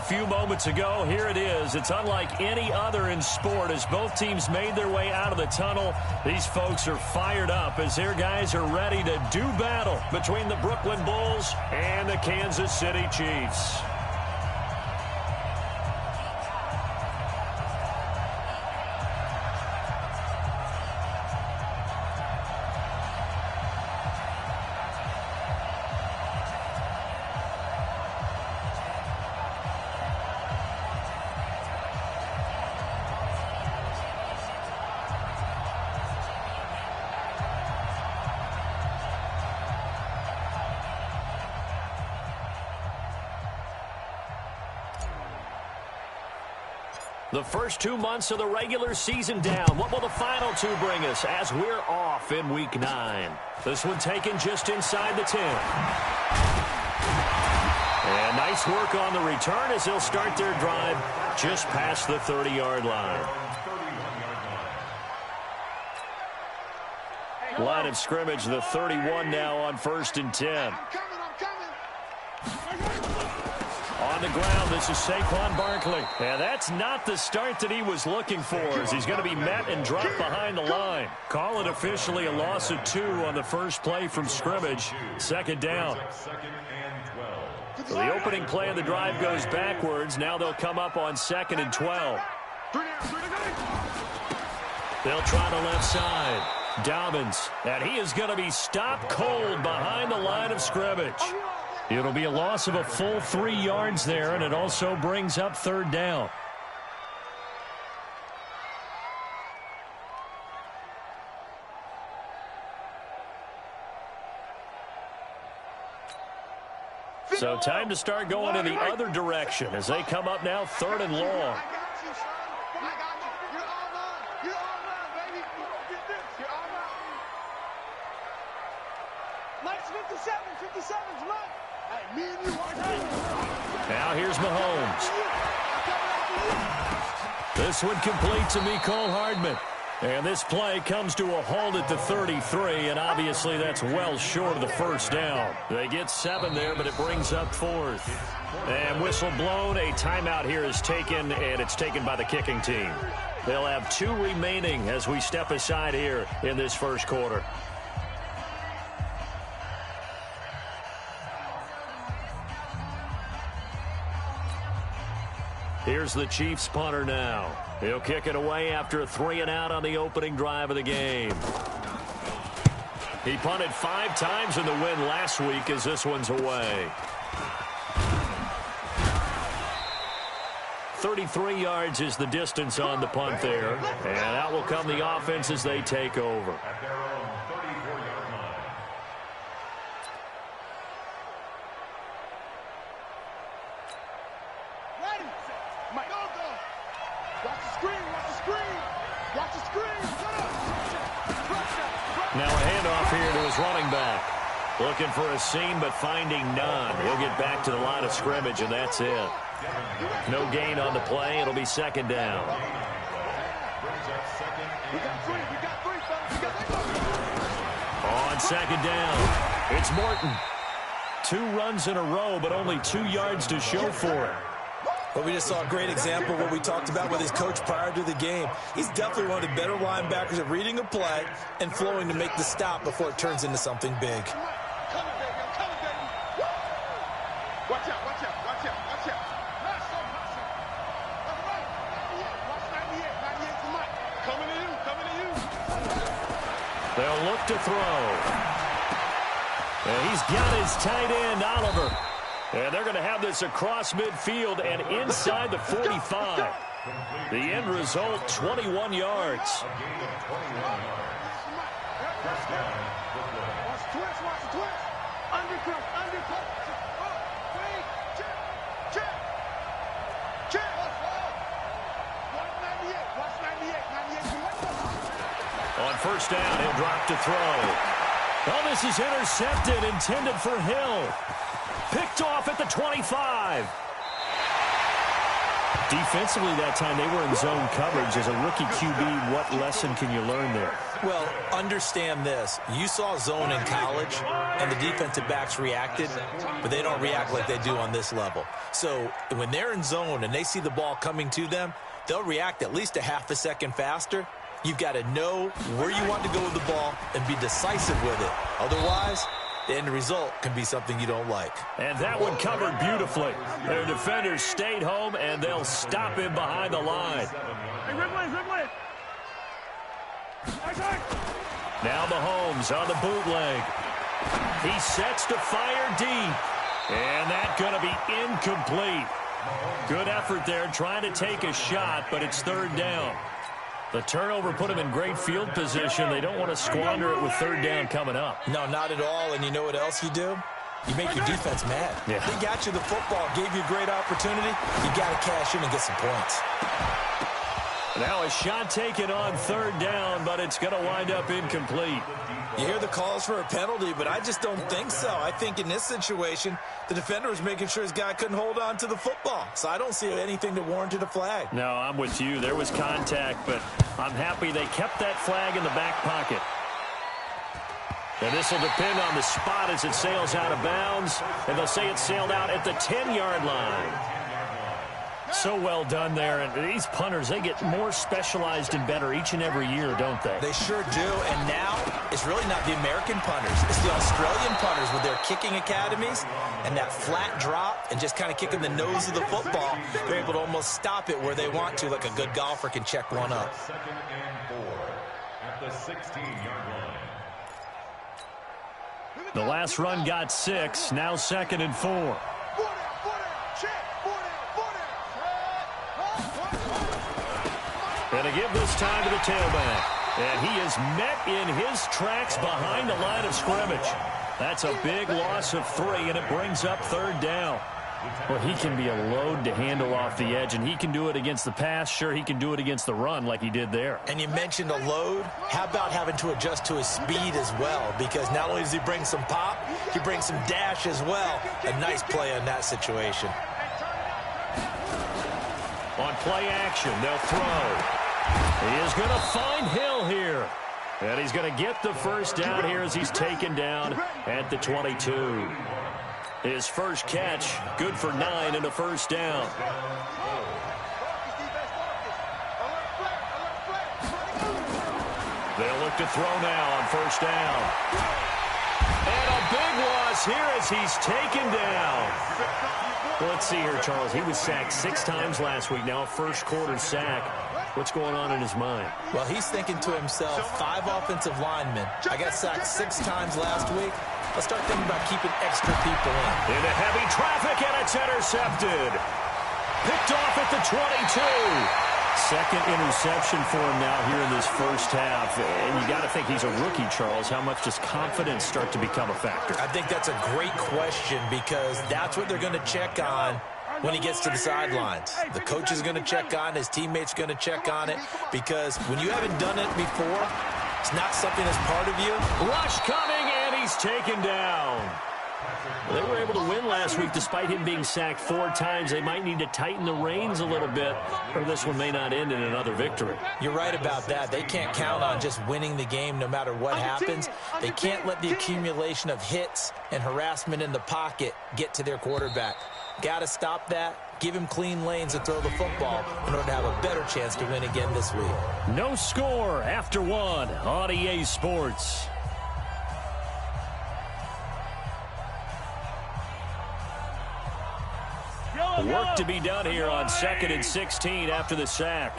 few moments ago. Here it is. It's unlike any other in sport as both teams made their way out of the tunnel. These folks are fired up as their guys are ready to do battle between the Brooklyn Bulls and the Kansas City Chiefs. The first 2 months of the regular season down. What will the final two bring us as we're off in Week 9? This one taken just inside the 10. And nice work on the return as they'll start their drive just past the 30-yard line. Line of scrimmage, the 31 now on 1st and 10. On the ground, this is Saquon Barkley. And that's not the start that he was looking for as he's going to be met and dropped behind the line. Call it officially a loss of 2 on the first play from scrimmage. 2nd down. So the opening play of the drive goes backwards. Now they'll come up on 2nd and 12. They'll try the left side. Dobbins, and he is going to be stopped cold behind the line of scrimmage. It'll be a loss of a full 3 yards there, and it also brings up 3rd down. So time to start going in the other direction as they come up now 3rd and long. Now here's Mahomes. This one complete to Mecole Hardman. And this play comes to a halt at the 33, and obviously that's well short of the 1st down. They get 7 there, but it brings up 4th. And whistle blown, a timeout here is taken, and it's taken by the kicking team. They'll have 2 remaining as we step aside here in this first quarter. Here's the Chiefs punter now. He'll kick it away after a 3-and-out on the opening drive of the game. He punted 5 times in the win last week as this one's away. 33 yards is the distance on the punt there. And out will come the offense as they take over. Now a handoff here to his running back. Looking for a seam, but finding none. He'll get back to the line of scrimmage, and that's it. No gain on the play. It'll be 2nd down. On 2nd down, it's Morton. 2 runs in a row, but only 2 yards to show for it. But we just saw a great example of what we talked about with his coach prior to the game. He's definitely one of the better linebackers at reading a play and flowing to make the stop before it turns into something big. Watch out, watch out, watch out, watch out. Watch 98, 98 to Mike. Coming to you, coming to you. They'll look to throw. And he's got his tight end, Oliver. And they're going to have this across midfield and inside the 45. The end result, 21 yards. Watch the twist, watch the twist. Undercut, undercut. Check. Check. Watch 98, watch 98, 98. On 1st down, he'll drop to throw. Oh, this is intercepted, intended for Hill. Picked off at the 25. Defensively that time, they were in zone coverage. As a rookie QB, what lesson can you learn there? Well, understand this. You saw zone in college, and the defensive backs reacted, but they don't react like they do on this level. So when they're in zone and they see the ball coming to them, they'll react at least a half a second faster. You've got to know where you want to go with the ball and be decisive with it. Otherwise, the end result can be something you don't like. And that one covered beautifully. Their defenders stayed home, and they'll stop him behind the line. Now Mahomes on the bootleg. He sets to fire deep. And that's going to be incomplete. Good effort there trying to take a shot, but it's third down. The turnover put him in great field position. They don't want to squander it with third down coming up. No, not at all. And you know what else you do? You make your defense mad. Yeah. They got you the football, gave you a great opportunity. You got to cash in and get some points. Now a shot taken on third down, but it's going to wind up incomplete. You hear the calls for a penalty, but I just don't think so. I think in this situation, the defender was making sure his guy couldn't hold on to the football. So I don't see anything that warranted a flag. No, I'm with you. There was contact, but I'm happy they kept that flag in the back pocket. And this will depend on the spot as it sails out of bounds. And they'll say it sailed out at the 10-yard line. So well done there. And these punters, they get more specialized and better each and every year, don't they? They sure do. And now it's really not the American punters. It's the Australian punters with their kicking academies and that flat drop and just kind of kicking the nose of the football. They're able to almost stop it where they want to, like a good golfer can check one up. Second and 4 at the 16-yard line. The last run got 6. Now second and 4. And a give this time to the tailback. And he is met in his tracks behind the line of scrimmage. That's a big loss of 3, and it brings up third down. Well, he can be a load to handle off the edge, and he can do it against the pass. Sure, he can do it against the run like he did there. And you mentioned a load. How about having to adjust to his speed as well? Because not only does he bring some pop, he brings some dash as well. A nice play on that situation. On play action, they'll throw. He is going to find Hill here. And he's going to get the first down here as he's taken down at the 22. His first catch, good for 9 and a first down. They'll look to throw now on first down. And a big loss here as he's taken down. Well, let's see here, Charles. He was sacked 6 times last week. Now a first quarter sack. What's going on in his mind? Well, he's thinking to himself, 5 offensive linemen. I got sacked 6 times last week. Let's start thinking about keeping extra people in. Into heavy traffic, and it's intercepted. Picked off at the 22. Second interception for him now here in this first half. And you got to think he's a rookie, Charles. How much does confidence start to become a factor? I think that's a great question because that's what they're going to check on when he gets to the sidelines. The coach is going to check on, his teammates going to check on it, because when you haven't done it before, it's not something that's part of you. Rush coming, and he's taken down. They were able to win last week despite him being sacked 4 times. They might need to tighten the reins a little bit, or this one may not end in another victory. You're right about that. They can't count on just winning the game no matter what happens. They can't let the accumulation of hits and harassment in the pocket get to their quarterback. Got to stop that. Give him clean lanes to throw the football in order to have a better chance to win again this week. No score after 1 on EA Sports. Work to be done here on 2nd and 16 after the sack.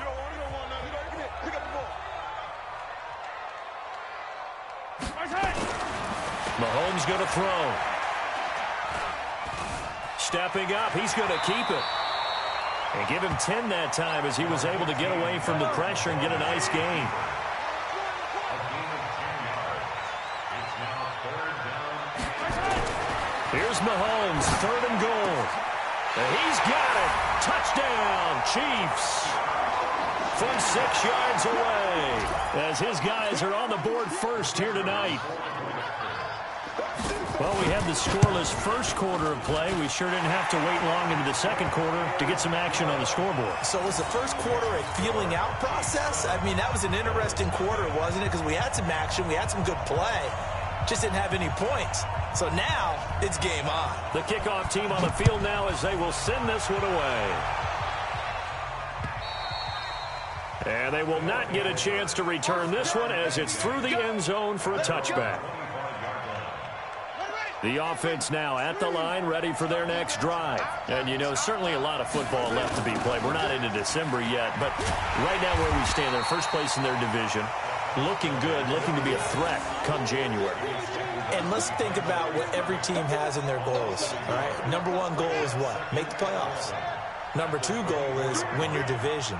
Mahomes going to throw. Stepping up, he's going to keep it. And give him 10 that time as he was able to get away from the pressure and get a nice gain. Here's Mahomes, 3rd and goal. And he's got it. Touchdown, Chiefs. From 6 yards away as his guys are on the board first here tonight. Well, we had the scoreless first quarter of play. We sure didn't have to wait long into the second quarter to get some action on the scoreboard. So was the first quarter a feeling out process? I mean, that was an interesting quarter, wasn't it? Because we had some action, we had some good play, just didn't have any points. So now it's game on. The kickoff team on the field now as they will send this one away. And they will not get a chance to return this one as it's through the end zone for a touchback. The offense now at the line, ready for their next drive. And, you know, certainly a lot of football left to be played. We're not into December yet, but right now where we stand, they're first place in their division, looking good, looking to be a threat come January. And let's think about what every team has in their goals, all right? Number one goal is what? Make the playoffs. Number two goal is win your division.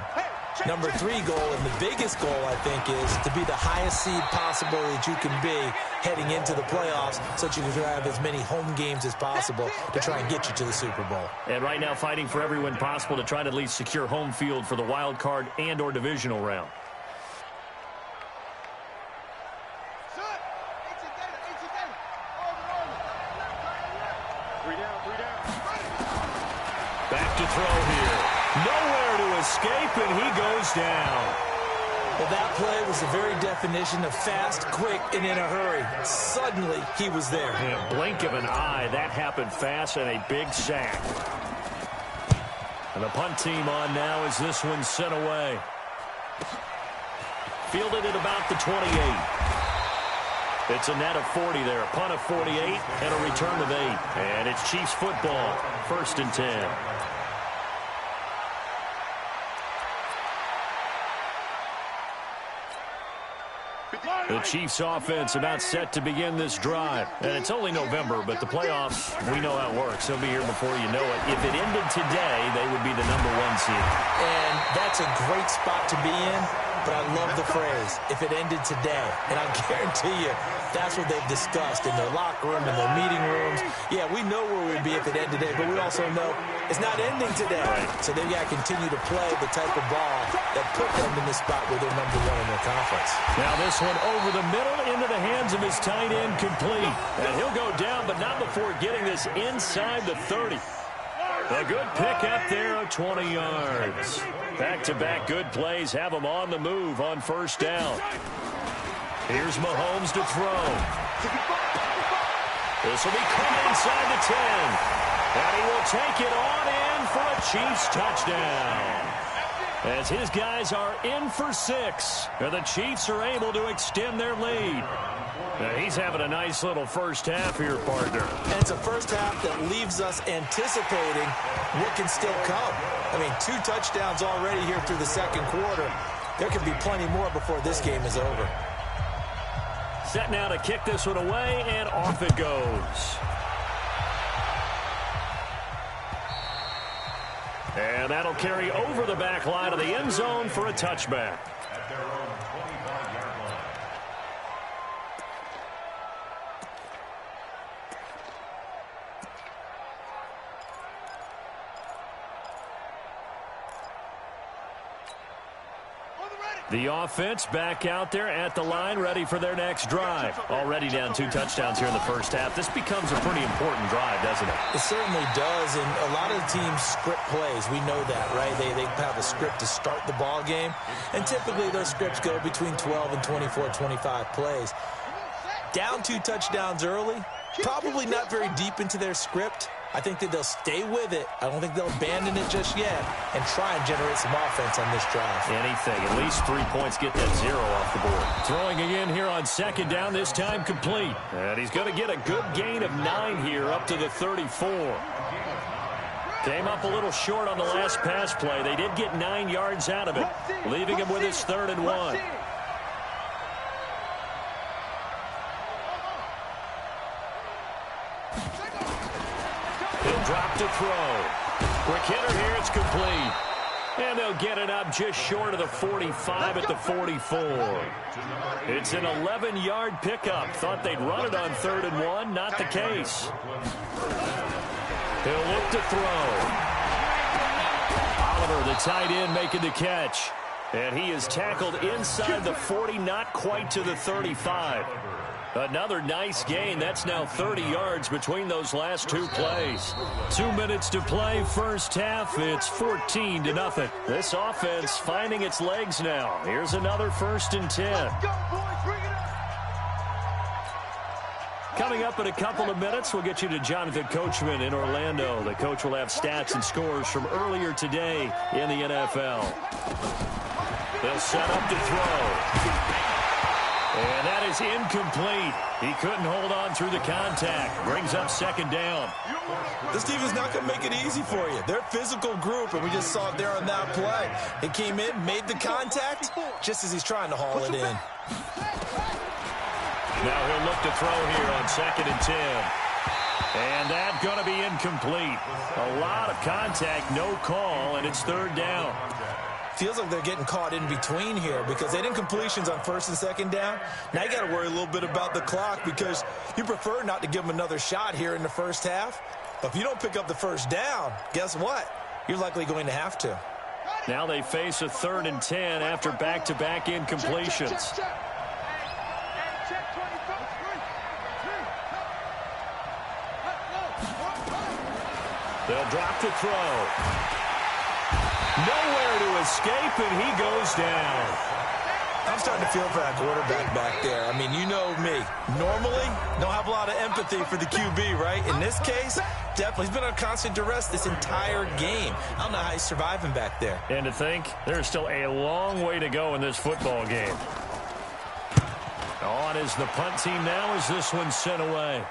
Number three goal, and the biggest goal, I think, is to be the highest seed possible that you can be heading into the playoffs so that you can have as many home games as possible to try and get you to the Super Bowl. And right now fighting for every win possible to try to at least secure home field for the wild card and or divisional round. Back to throw here. Nowhere to escape, and he goes down. Well, that play was the very definition of fast, quick, and in a hurry. Suddenly, he was there. In a blink of an eye, that happened fast and a big sack. And the punt team on now as this one's sent away. Fielded at about the 28. It's a net of 40 there, a punt of 48, and a return of 8. And it's Chiefs football, 1st and 10. The Chiefs offense about set to begin this drive. And it's only November, but the playoffs, we know how it works. They'll be here before you know it. If it ended today, they would be the #1 seed. And that's a great spot to be in, but I love the phrase, if it ended today. And I guarantee you, that's what they've discussed in their locker room, in their meeting rooms. Yeah, we know where we'd be if it ended today, but we also know it's not ending today. Right. So they've got to continue to play the type of ball that put them in the spot where they're #1 in their conference. Now this one over the middle into the hands of his tight end, complete. And he'll go down, but not before getting this inside the 30. A good pick up there of 20 yards. Back-to-back good plays have him on the move on 1st down. Here's Mahomes to throw. This will be coming inside the 10. And he will take it on in for a Chiefs touchdown. As his guys are in for 6. And the Chiefs are able to extend their lead. Now he's having a nice little first half here, partner. And it's a first half that leaves us anticipating what can still come. I mean, 2 touchdowns already here through the second quarter. There could be plenty more before this game is over. Set now to kick this one away, and off it goes. And that'll carry over the back line of the end zone for a touchback. At their own 25-yard line. The offense back out there at the line, ready for their next drive. Already down 2 touchdowns here in the first half. This becomes a pretty important drive, doesn't it? It certainly does, and a lot of the teams script plays. We know that, right? They have a script to start the ball game, and typically those scripts go between 12 and 24, 25 plays. Down 2 touchdowns early, probably not very deep into their script. I think that they'll stay with it. I don't think they'll abandon it just yet and try and generate some offense on this drive. Anything. At least 3 points, get that 0 off the board. Throwing again here on 2nd down, this time complete. And he's going to get a good gain of 9 here up to the 34. Came up a little short on the last pass play. They did get 9 yards out of it, leaving him with his 3rd and 1. He'll drop to throw. Quick hitter here, it's complete. And they'll get it up just short of the 45 at the 44. It's an 11-yard pickup. Thought they'd run it on 3rd and 1. Not the case. He'll look to throw. Oliver, the tight end, making the catch. And he is tackled inside the 40, not quite to the 35. Another nice gain. That's now 30 yards between those last two plays. 2 minutes to play, first half. It's 14-0. This offense finding its legs now. Here's another 1st and 10. Coming up in a couple of minutes, we'll get you to Jonathan Coachman in Orlando. The coach will have stats and scores from earlier today in the NFL. They'll set up to throw. And that is incomplete. He couldn't hold on through the contact. Brings up 2nd down. This team is not going to make it easy for you. They're a physical group, and we just saw it there on that play. He came in, made the contact, just as he's trying to haul it in. Now he'll look to throw here on 2nd and 10. And that's going to be incomplete. A lot of contact, no call, and it's 3rd down. Feels like they're getting caught in between here because they didn't completions on 1st and 2nd down. Now you got to worry a little bit about the clock because you prefer not to give them another shot here in the first half. But if you don't pick up the 1st down, guess what? You're likely going to have to. Now they face a 3rd and 10 after back-to-back incompletions. They'll drop to throw. Nowhere to escape, and he goes down. I'm starting to feel for that quarterback back there. I mean, you know me. Normally, don't have a lot of empathy for the QB, right? In this case, definitely. He's been on constant duress this entire game. I don't know how he's surviving back there. And to think, there's still a long way to go in this football game. On is the punt team now as this one's sent away.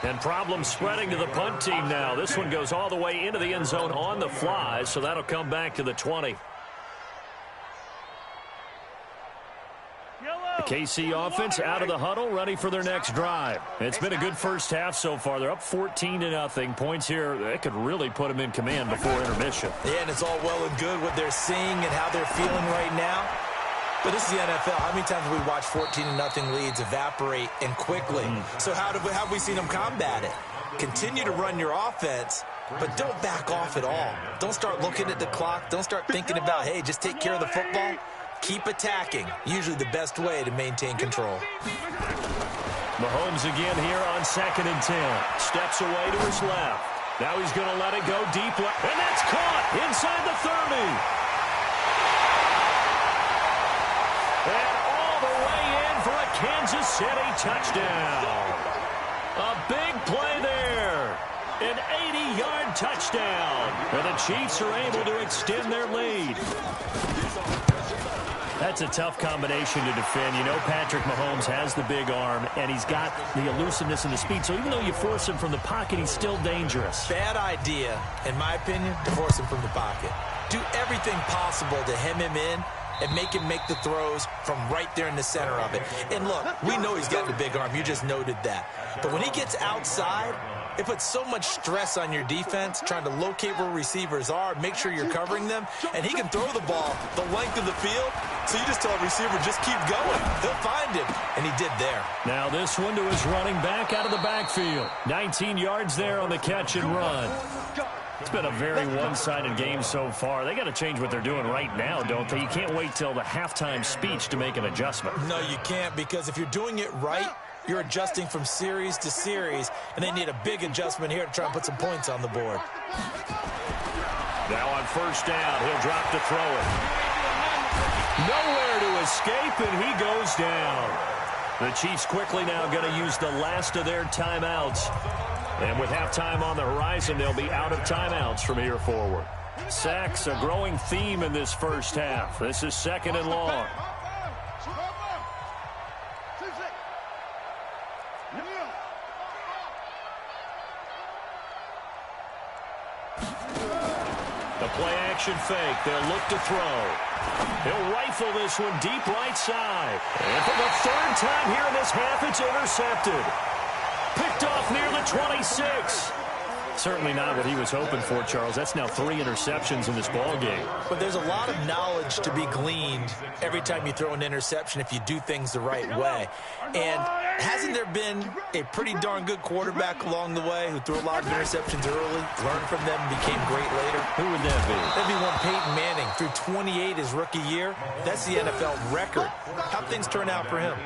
And problem spreading to the punt team now. This one goes all the way into the end zone on the fly, so that'll come back to the 20. The KC offense out of the huddle, ready for their next drive. It's been a good first half so far. They're up 14-0. Points here, that could really put them in command before intermission. Yeah, and it's all well and good what they're seeing and how they're feeling right now. But this is the NFL. How many times have we watched 14-0 leads evaporate and quickly? So how have we seen them combat it? Continue to run your offense, but don't back off at all. Don't start looking at the clock. Don't start thinking about, hey, just take care of the football. Keep attacking. Usually the best way to maintain control. Mahomes again here on 2nd and 10. Steps away to his left. Now he's going to let it go deep left. And that's caught inside the 30. And all the way in for a Kansas City touchdown. A big play there. An 80-yard touchdown. And the Chiefs are able to extend their lead. That's a tough combination to defend. You know Patrick Mahomes has the big arm, and he's got the elusiveness and the speed. So even though you force him from the pocket, he's still dangerous. Bad idea, in my opinion, to force him from the pocket. Do everything possible to hem him in and make him make the throws from right there in the center of it. And look, we know he's got the big arm. You just noted that. But when he gets outside, it puts so much stress on your defense, trying to locate where receivers are, make sure you're covering them, and he can throw the ball the length of the field, so you just tell a receiver, just keep going. He'll find him, and he did there. Now this one to his running back out of the backfield. 19 yards there on the catch and run. It's been a very one-sided game so far. They got to change what they're doing right now, don't they? You can't wait till the halftime speech to make an adjustment. No, you can't, because if you're doing it right, you're adjusting from series to series, and they need a big adjustment here to try and put some points on the board. Now on 1st down, he'll drop to throw it. Nowhere to escape, and he goes down. The Chiefs quickly now going to use the last of their timeouts. And with halftime on the horizon, they'll be out of timeouts from here forward. Sacks, a growing theme in this first half. This is 2nd and long. The play-action fake. They'll look to throw. He'll rifle this one deep right side. And for the 3rd time here in this half, it's intercepted. Picked off near the 26. Certainly not what he was hoping for, Charles. That's now 3 interceptions in this ball game. But there's a lot of knowledge to be gleaned every time you throw an interception if you do things the right way. And hasn't there been a pretty darn good quarterback along the way who threw a lot of interceptions early, learned from them, and became great later? Who would that be? That'd be one Peyton Manning. Threw 28 his rookie year. That's the NFL record. How'd things turn out for him?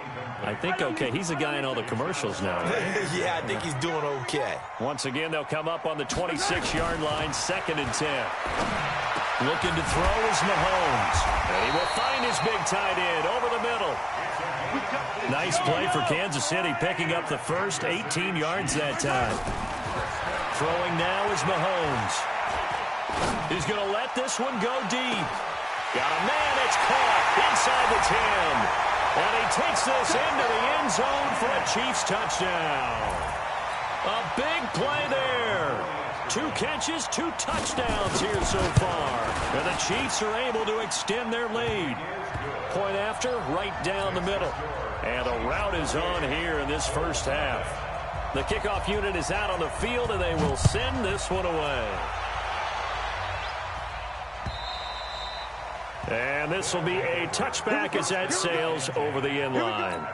I think okay. He's a guy in all the commercials now, right? Yeah, I think he's doing okay. Once again, they'll come up on the 26-yard line, 2nd and 10. Looking to throw is Mahomes. And he will find his big tight end over the middle. Nice play for Kansas City, picking up the first 18 yards that time. Throwing now is Mahomes. He's going to let this one go deep. Got a man, it's caught inside the 10. And he takes this into the end zone for a Chiefs touchdown. A big play there. 2 catches, 2 touchdowns here so far. And the Chiefs are able to extend their lead. Point after, right down the middle. And the route is on here in this first half. The kickoff unit is out on the field, and they will send this one away. And this will be a touchback as that sails over the end line.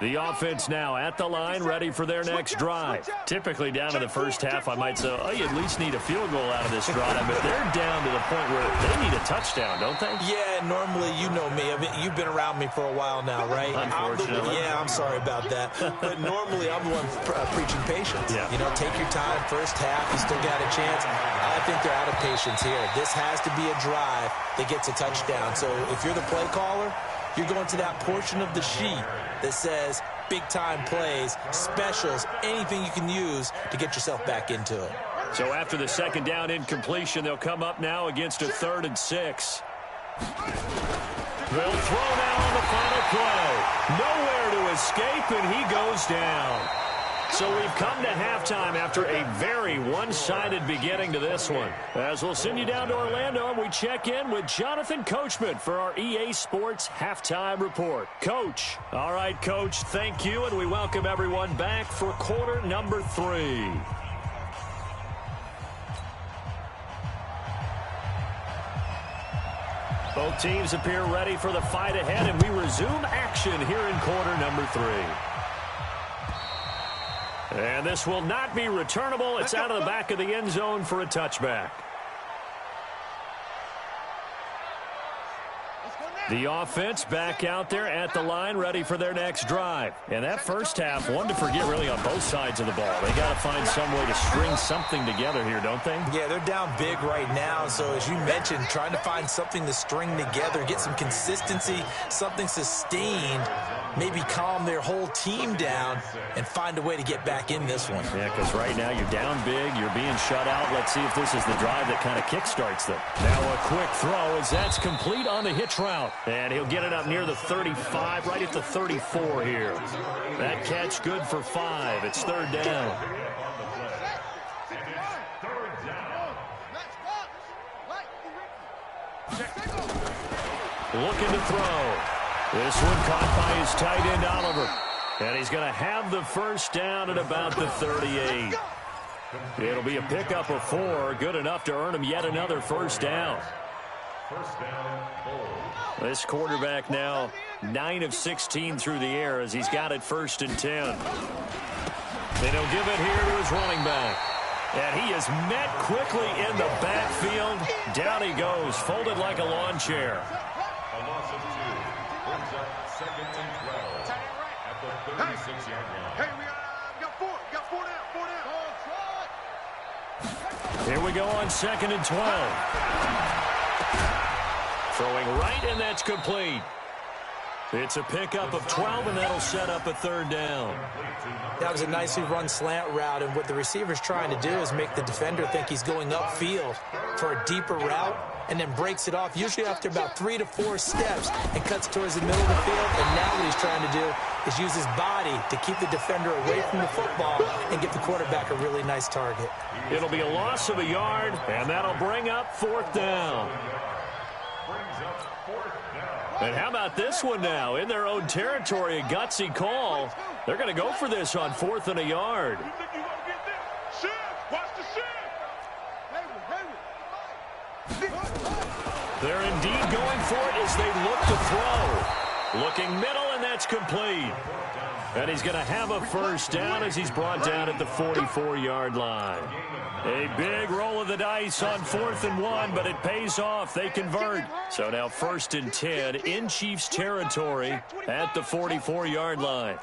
The offense now at the line, ready for their next drive. Typically down in the first half, I might say, oh, you at least need a field goal out of this drive, but they're down to the point where they need a touchdown, don't they? Yeah, normally, you know me. I mean, you've been around me for a while now, right? Unfortunately. I'm sorry about that. But normally, I'm the one preaching patience. Yeah. You know, take your time, first half, you still got a chance. I think they're out of patience here. This has to be a drive that gets a touchdown. So if you're the play caller, you're going to that portion of the sheet that says big-time plays, specials, anything you can use to get yourself back into it. So after the second down incompletion, they'll come up now against a 3rd and 6. They'll throw now on the final play. Nowhere to escape, and he goes down. So we've come to halftime after a very one-sided beginning to this one. As we'll send you down to Orlando, and we check in with Jonathan Coachman for our EA Sports Halftime Report. Coach. All right, Coach, thank you, and we welcome everyone back for quarter number 3. Both teams appear ready for the fight ahead, and we resume action here in quarter number 3. And this will not be returnable. It's out of the back of the end zone for a touchback. The offense back out there at the line, ready for their next drive. And that first half, one to forget really on both sides of the ball. They got to find some way to string something together here, don't they? Yeah, they're down big right now. So as you mentioned, trying to find something to string together, get some consistency, something sustained, maybe calm their whole team down and find a way to get back in this one. Yeah, because right now you're down big, you're being shut out. Let's see if this is the drive that kind of kickstarts them. Now a quick throw as that's complete on the hitch route. And he'll get it up near the 35, right at the 34 here. That catch good for 5. It's 3rd down. Looking to throw. This one caught by his tight end, Oliver. And he's going to have the first down at about the 38. It'll be a pickup of 4, good enough to earn him yet another first down. This quarterback now 9 of 16 through the air as he's got it 1st and 10. And he'll give it here to his running back. And he is met quickly in the backfield. Down he goes, folded like a lawn chair. A loss of 2 brings up 2nd and 12 at the 36-yard line. Hey, we got 4. We got 4 down. Here we go on 2nd and 12. Throwing right, and that's complete. It's a pickup of 12, and that'll set up a 3rd down. That was a nicely run slant route, and what the receiver's trying to do is make the defender think he's going upfield for a deeper route, and then breaks it off, usually after about 3 to 4 steps, and cuts towards the middle of the field. And now what he's trying to do is use his body to keep the defender away from the football and give the quarterback a really nice target. It'll be a loss of a yard, and that'll bring up 4th down. And how about this one now? In their own territory, a gutsy call. They're going to go for this on 4th and a yard. You think you're going to get this? Shift. Watch the shift. They're indeed going for it as they look to throw. Looking middle, and that's complete. And he's going to have a first down as he's brought down at the 44-yard line. A big roll of the dice on 4th and 1, but it pays off. They convert. So now 1st and 10 in Chiefs territory at the 44-yard line.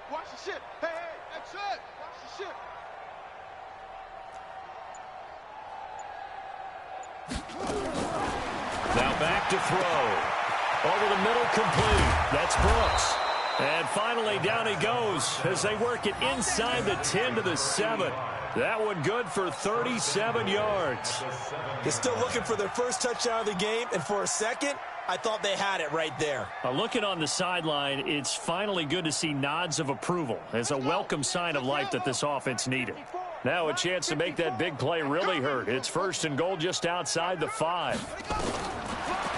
Watch the ship. Hey, that's it. Watch the ship. Now back to throw. Over the middle, complete. That's Brooks. And finally, down he goes as they work it inside the 10 to the 7. That one good for 37 yards. They're still looking for their first touchdown of the game, and for a second, I thought they had it right there. Looking on the sideline, it's finally good to see nods of approval. It's a welcome sign of life that this offense needed. Now a chance to make that big play really hurt. It's 1st and goal just outside the 5.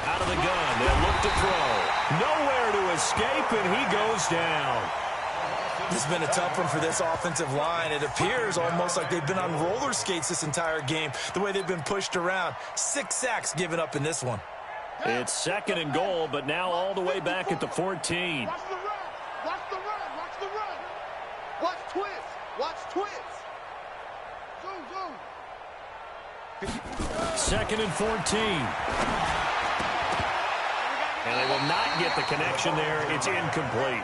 Out of the gun, they'll look to throw. Nowhere to escape, and he goes down. This has been a tough one for this offensive line. It appears almost like they've been on roller skates this entire game, the way they've been pushed around. 6 sacks given up in this one. It's 2nd and goal, but now all the way back at the 14. Watch the run. Watch the run. Watch the run. Watch twist. Watch twist. Zoom, zoom. 2nd and 14. And they will not get the connection there. It's incomplete.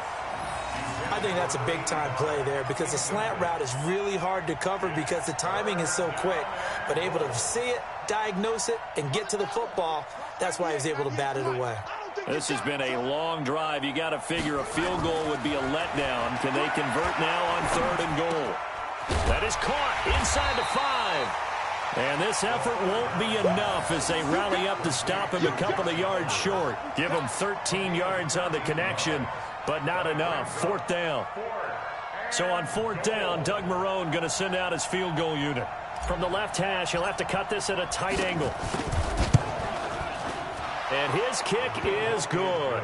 I think that's a big-time play there because the slant route is really hard to cover because the timing is so quick. But able to see it, diagnose it, and get to the football, that's why he was able to bat it away. This has been a long drive. You got to figure a field goal would be a letdown. Can they convert now on 3rd and goal? That is caught inside the 5. And this effort won't be enough as they rally up to stop him a couple of yards short. Give him 13 yards on the connection, but not enough. 4th down. So on 4th down, Doug Marrone going to send out his field goal unit. From the left hash, he'll have to cut this at a tight angle. And his kick is good.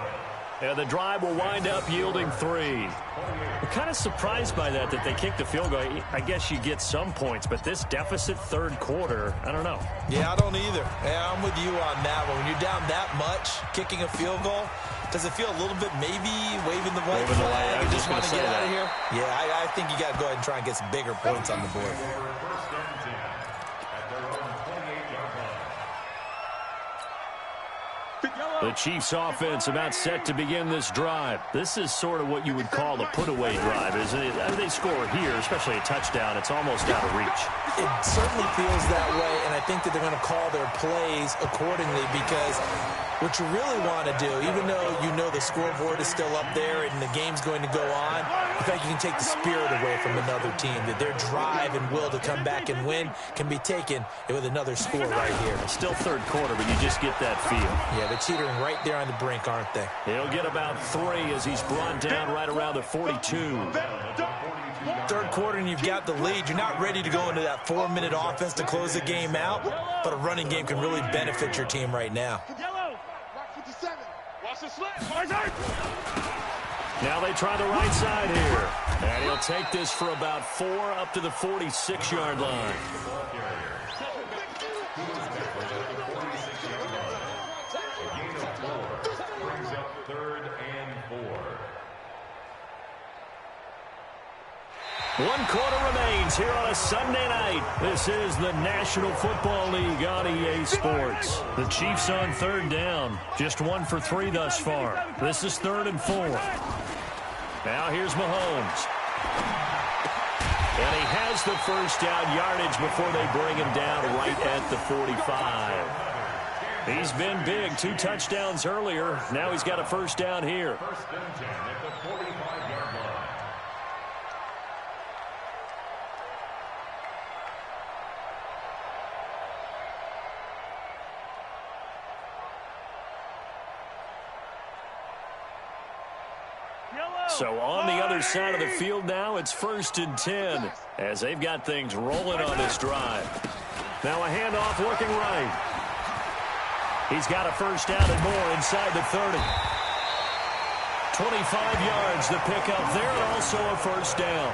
And the drive will wind up yielding 3. I'm kind of surprised by that they kicked the field goal. I guess you get some points, but this deficit 3rd quarter, I don't know. Yeah, I don't either. Yeah, I'm with you on that one. When you're down that much, kicking a field goal, does it feel a little bit maybe waving the white flag and just want to get out of here? Yeah, I think you got to go ahead and try and get some bigger points on the board. The Chiefs offense about set to begin this drive. This is sort of what you would call a put-away drive, isn't it? They score here, especially a touchdown. It's almost out of reach. It certainly feels that way, and I think that they're going to call their plays accordingly because what you really want to do, even though you know the scoreboard is still up there and the game's going to go on, in fact, you can take the spirit away from another team, that their drive and will to come back and win can be taken with another score right here. It's still 3rd quarter, but you just get that feel. Yeah, they're teetering right there on the brink, aren't they? He'll get about 3 as he's brought down right around the 42. 3rd quarter and you've got the lead. You're not ready to go into that 4-minute offense to close the game out, but a running game can really benefit your team right now. Now they try the right side here. And he'll take this for about 4 up to the 46-yard line. Brings up 3rd and 4. 1 quarter remains here on a Sunday night. This is the National Football League on EA Sports. The Chiefs on 3rd down. Just 1 for 3 thus far. This is 3rd and 4. Now here's Mahomes. And he has the first down yardage before they bring him down right at the 45. He's been big. 2 touchdowns earlier. Now he's got a first down here. 1st and 10 at the 45-yard line. So on the other side of the field now, it's 1st and 10 as they've got things rolling on this drive. Now a handoff looking right. He's got a first down and more inside the 30. 25 yards the pickup there, and also a first down.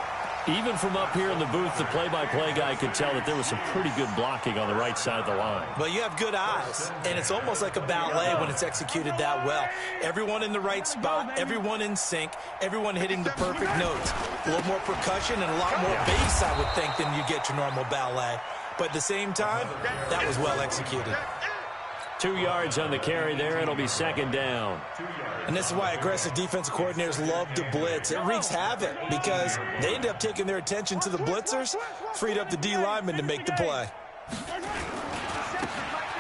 Even from up here in the booth, the play-by-play guy could tell that there was some pretty good blocking on the right side of the line. Well, you have good eyes, and it's almost like a ballet when it's executed that well. Everyone in the right spot, everyone in sync, everyone hitting the perfect notes. A little more percussion and a lot more bass, I would think, than you get your normal ballet. But at the same time, that was well executed. 2 yards on the carry there. It'll be second down. And this is why aggressive defensive coordinators love to blitz. It wreaks havoc because they end up taking their attention to the blitzers, freed up the D lineman to make the play.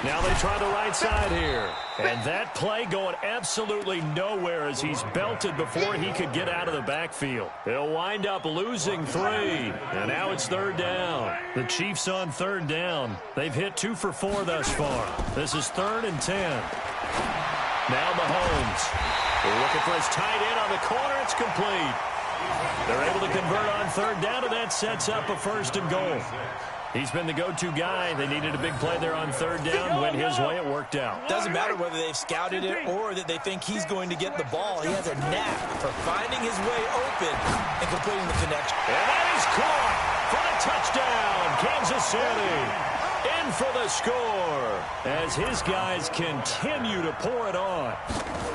Now they try the right side here. And that play going absolutely nowhere as he's belted before he could get out of the backfield. He'll wind up losing 3. And now it's third down. The Chiefs on third down. They've hit 2 for 4 thus far. This is 3rd and 10. Now Mahomes. They're looking for his tight end on the corner. It's complete. They're able to convert on third down, and that sets up a 1st and goal. He's been the go-to guy. They needed a big play there on third down. Went his way. It worked out. Doesn't matter whether they've scouted it or that they think he's going to get the ball. He has a knack for finding his way open and completing the connection. And that is caught for the touchdown. Kansas City in for the score as his guys continue to pour it on.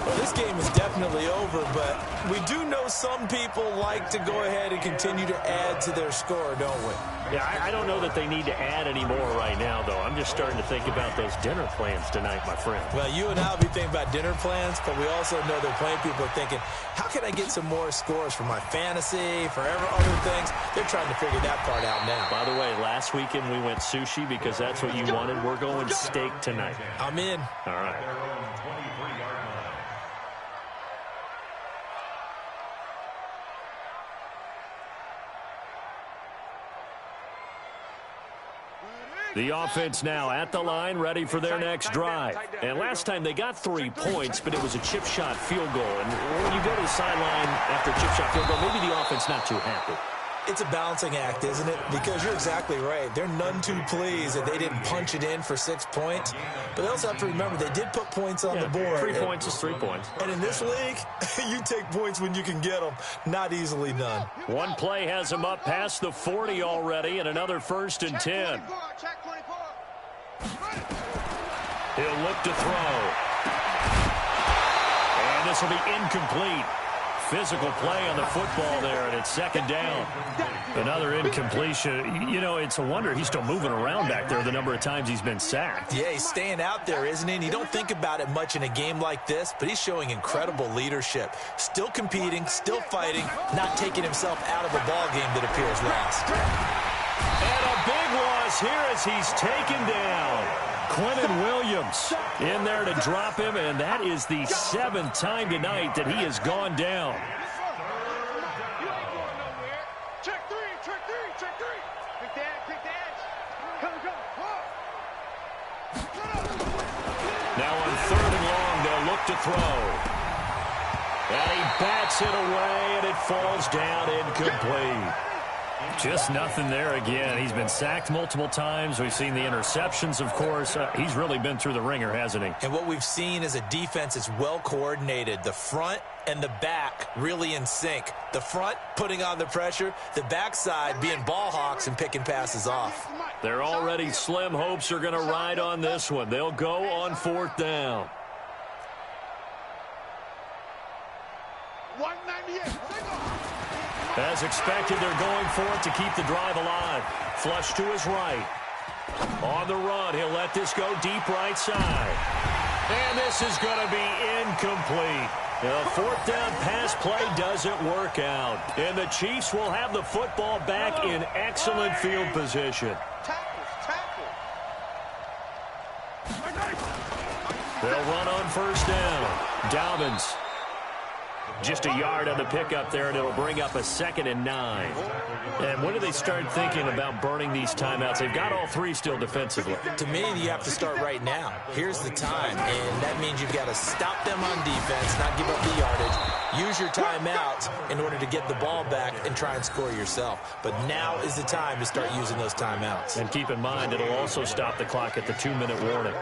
Well, this game is definitely over, but we do know some people like to go ahead and continue to add to their score, don't we? Yeah, I don't know that they need to add any more right now, though. I'm just starting to think about those dinner plans tonight, my friend. Well, you and I will be thinking about dinner plans, but we also know that plenty of people are thinking, how can I get some more scores for my fantasy, for other things? They're trying to figure that part out now. By the way, last weekend we went sushi because that's what you wanted. We're going steak tonight. I'm in. All right. The offense now at the line, ready for their next drive. And last time they got 3 points, but it was a chip shot field goal. And when you go to the sideline after a chip shot field goal, maybe the offense not too happy. It's a balancing act, isn't it? Because you're exactly right. They're none too pleased that they didn't punch it in for 6 points. But they also have to remember they did put points on the board. 3 points is 3 points. And in this league, you take points when you can get them. Not easily done. One play has him up past the 40 already, and another 1st and 10. He'll look to throw. And this will be incomplete. Physical play on the football there, and it's second down. Another incompletion. You know, it's a wonder he's still moving around back there the number of times he's been sacked. Yeah, he's staying out there, isn't he? And you don't think about it much in a game like this, but he's showing incredible leadership. Still competing, still fighting, not taking himself out of a ball game that appears lost. And a big loss here as he's taken down. Quentin Williams in there to drop him, and that is the 7th time tonight that he has gone down. Check three, check three, check three. Quick dash. Come. Now on 3rd and long, they'll look to throw. And he bats it away, and it falls down incomplete. Just nothing there again. He's been sacked multiple times. We've seen the interceptions, of course. He's really been through the ringer, hasn't he? And what we've seen is a defense that's well coordinated. The front and the back really in sync. The front putting on the pressure. The backside being ball hawks and picking passes off. They're already slim hopes are going to ride on this one. They'll go on 4th down. 198. As expected, they're going for it to keep the drive alive. Flush to his right. On the run, he'll let this go deep right side. And this is going to be incomplete. The 4th down pass play doesn't work out. And the Chiefs will have the football back in excellent field position. Tackle. They'll run on 1st down. Dobbins. Just a yard on the pickup there, and it'll bring up a 2nd and 9. And when do they start thinking about burning these timeouts? They've got all 3 still defensively. To me, you have to start right now. Here's the time, and that means you've got to stop them on defense, not give up the yardage. Use your timeouts in order to get the ball back and try and score yourself. But now is the time to start using those timeouts. And keep in mind, it'll also stop the clock at the 2-minute warning.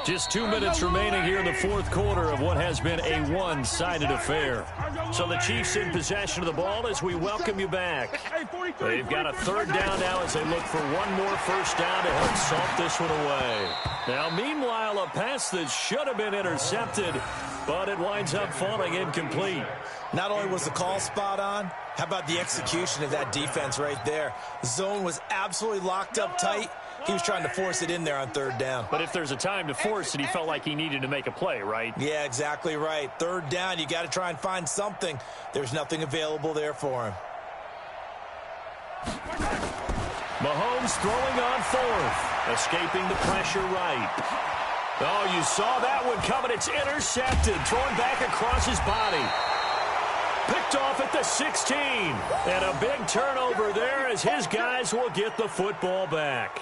Just 2 minutes remaining here in the fourth quarter of what has been a one-sided affair. So the Chiefs in possession of the ball as we welcome you back. They've got a third down now as they look for one more first down to help salt this one away. Now, meanwhile, a pass that should have been intercepted, but it winds up falling incomplete. Not only was the call spot on, how about the execution of that defense right there? Zone was absolutely locked up tight. He was trying to force it in there on third down. But if there's a time to force it, he felt like he needed to make a play, right? Yeah, exactly right. Third down, you got to try and find something. There's nothing available there for him. Mahomes throwing on fourth, escaping the pressure right. Oh, you saw that one coming. It's intercepted, throwing back across his body. Picked off at the 16. And a big turnover there as his guys will get the football back.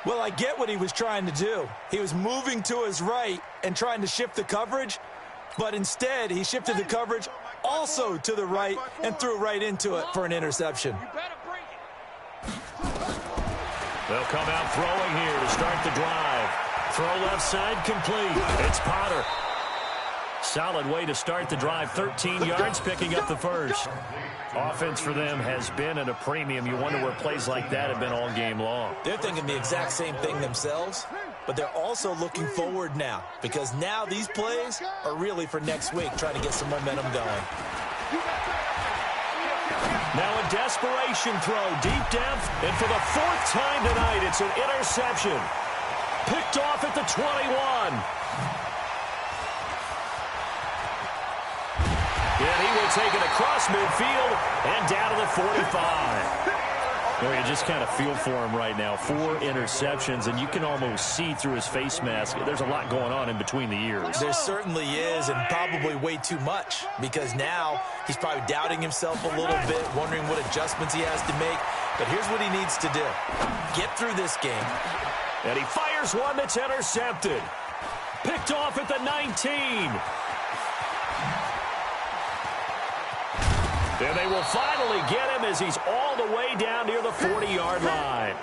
Well, I get what he was trying to do. He was moving to his right and trying to shift the coverage, but instead he shifted the coverage also to the right and threw right into it for an interception. They'll come out throwing here to start the drive. Throw left side complete. It's Potter. Solid way to start the drive. 13 yards, picking up the first. Offense for them has been at a premium. You wonder where plays like that have been all game long. They're thinking the exact same thing themselves, but they're also looking forward now because now these plays are really for next week, trying to get some momentum going. Now a desperation throw deep down, and for the fourth time tonight, it's an interception. Picked off at the 21. And he will take it across midfield and down to the 45. Well, you just kind of feel for him right now. 4 interceptions, and you can almost see through his face mask. There's a lot going on in between the ears. There certainly is, and probably way too much, because now he's probably doubting himself a little bit, wondering what adjustments he has to make. But here's what he needs to do. Get through this game. And he fires one that's intercepted. Picked off at the 19. And they will finally get him as he's all the way down near the 40-yard line.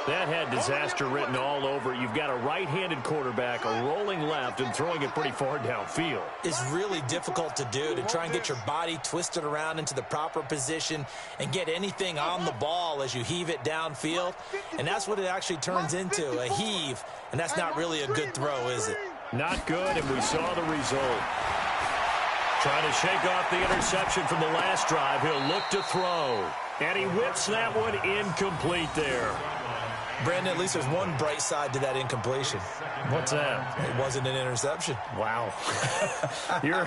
That had disaster written all over it. You've got a right-handed quarterback, a rolling left, and throwing it pretty far downfield. It's really difficult to do, to try and get your body twisted around into the proper position and get anything on the ball as you heave it downfield. And that's what it actually turns into, a heave. And that's not really a good throw, is it? Not good, and we saw the result. Trying to shake off the interception from the last drive. He'll look to throw. And he whips that one incomplete there. Brandon, at least there's one bright side to that incompletion. What's that? It wasn't an interception. Wow. You're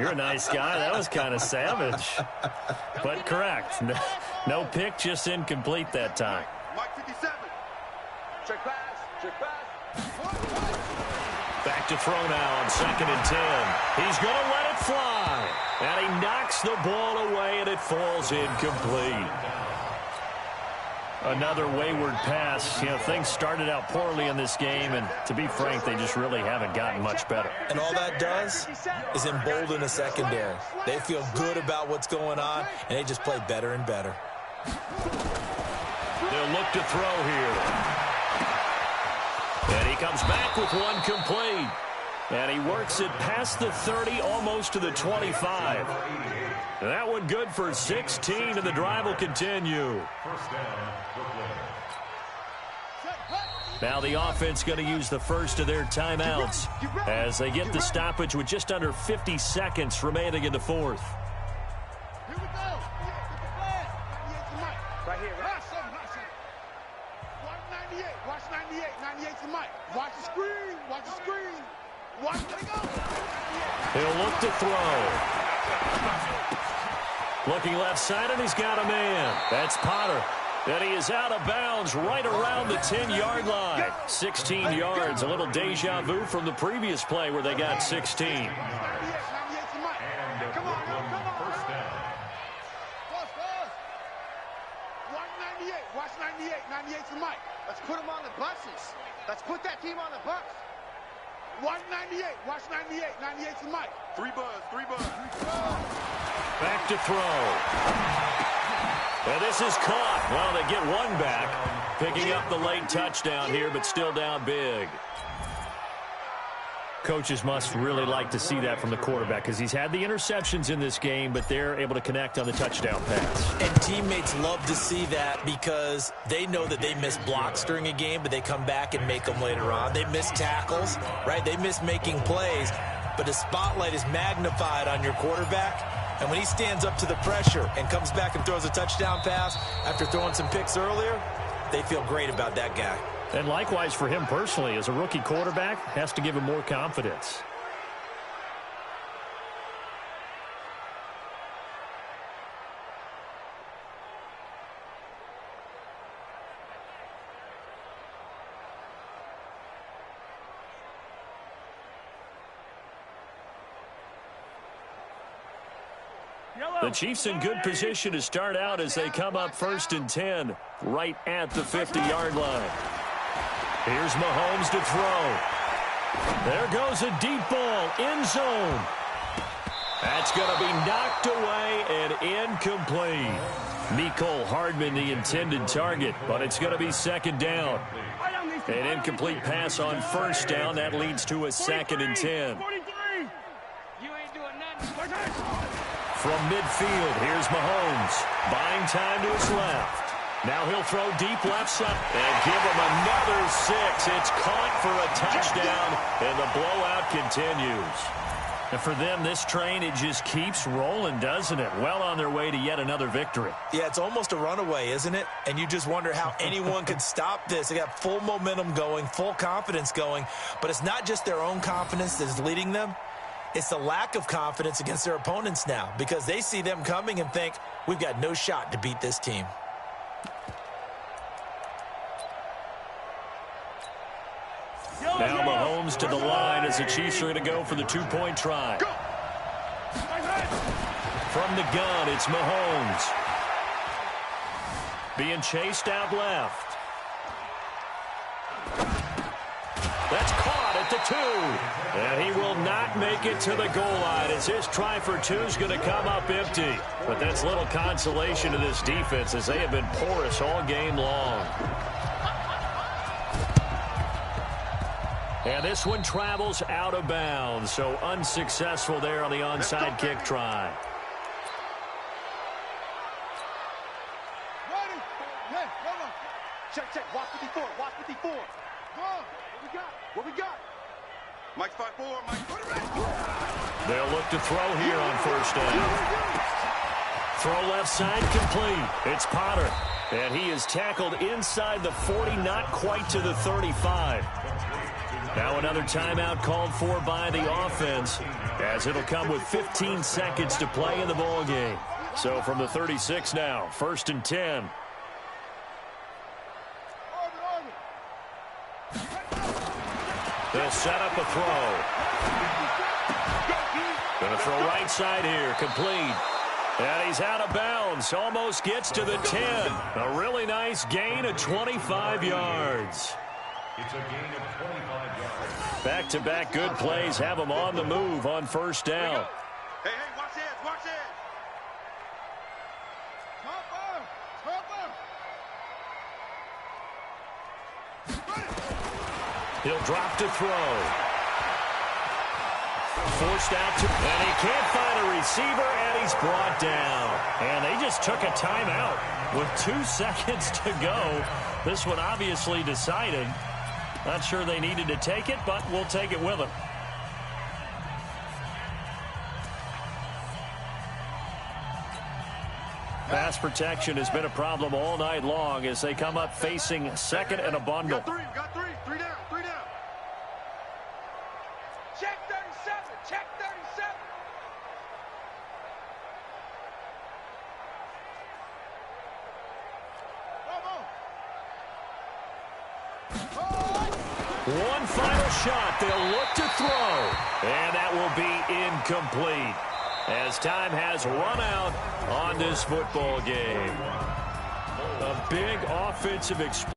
a nice guy. That was kind of savage. But correct. No pick, just incomplete that time. Mike 57. Check pass. Check pass. Back to throw now on 2nd and 10. He's going to let it fly. And he knocks the ball away, and it falls incomplete. Another wayward pass. You know, things started out poorly in this game, and to be frank, they just really haven't gotten much better. And all that does is embolden a secondary. They feel good about what's going on, and they just play better and better. They'll look to throw here. And he comes back with one complete. And he works it past the 30, almost to the 25. And that one good for 16, and the drive will continue. Now the offense going to use the first of their timeouts as they get the stoppage with just under 50 seconds remaining in the fourth. Here we go. Right here. Watch 98. Watch 98. 98 to Mike. Watch the screen. Watch the screen. Watch it go. He'll look to throw. Looking left side, and he's got a man. That's Potter. And he is out of bounds right around the 10-yard line. 16 yards, a little deja vu from the previous play where they got 16. 98 to Mike. Come on. First down. Watch 98. Watch 98. 98 to Mike. Let's put him on the buses. Let's put that team on the bus. Watch 98. Watch 98. 98 to Mike. 3 buzz. Back to throw. And this is caught. Well, they get one back, picking up the late touchdown here, but still down big. Coaches must really like to see that from the quarterback because he's had the interceptions in this game, but they're able to connect on the touchdown pass. And teammates love to see that because they know that they miss blocks during a game, but they come back and make them later on. They miss tackles, right? They miss making plays, but the spotlight is magnified on your quarterback. And when he stands up to the pressure and comes back and throws a touchdown pass after throwing some picks earlier, they feel great about that guy. And likewise for him personally, as a rookie quarterback, has to give him more confidence. The Chiefs in good position to start out as they come up 1st and 10, right at the 50-yard line. Here's Mahomes to throw. There goes a deep ball, end zone. That's going to be knocked away and incomplete. Mecole Hardman, the intended target, but it's going to be 2nd down. An incomplete pass on 1st down. That leads to a 2nd and 10. From midfield, here's Mahomes. Buying time to his left. Now he'll throw deep left side and give him another 6. It's caught for a touchdown, and the blowout continues. And for them, this train, it just keeps rolling, doesn't it? Well on their way to yet another victory. Yeah, it's almost a runaway, isn't it? And you just wonder how anyone could stop this. They got full momentum going, full confidence going. But it's not just their own confidence that's leading them. It's the lack of confidence against their opponents now because they see them coming and think, we've got no shot to beat this team. Now Mahomes to the line as the Chiefs are going to go for the 2-point try. From the gun, it's Mahomes. Being chased out left. That's caught at the 2. And he will not make it to the goal line as his try for 2 is going to come up empty. But that's little consolation to this defense as they have been porous all game long. And this one travels out of bounds, so unsuccessful there on the onside kick try. Ready? Hey, come on. Check. Watch 54. Watch 54. Go on. What we got? Mike 5-4. Mike. They'll look to throw here on 1st down. Throw left side complete. It's Potter. And he is tackled inside the 40, not quite to the 35. Now another timeout called for by the offense as it'll come with 15 seconds to play in the ball game. So from the 36 now, 1st and 10. They'll set up a throw. Gonna throw right side here, complete. And he's out of bounds, almost gets to the 10. A really nice gain of 25 yards. It's a gain of 25 yards. Back-to-back good plays have him on the move on 1st down. Hey, watch this. He'll drop to throw. Forced out to, and he can't find a receiver, and he's brought down. And they just took a timeout with 2 seconds to go. This one obviously decided. Not sure they needed to take it, but we'll take it with them. Pass protection has been a problem all night long as they come up facing 2nd and a bundle. Got three. Three down. Check 37. One final shot. They'll look to throw. And that will be incomplete as time has run out on this football game. A big offensive explosion.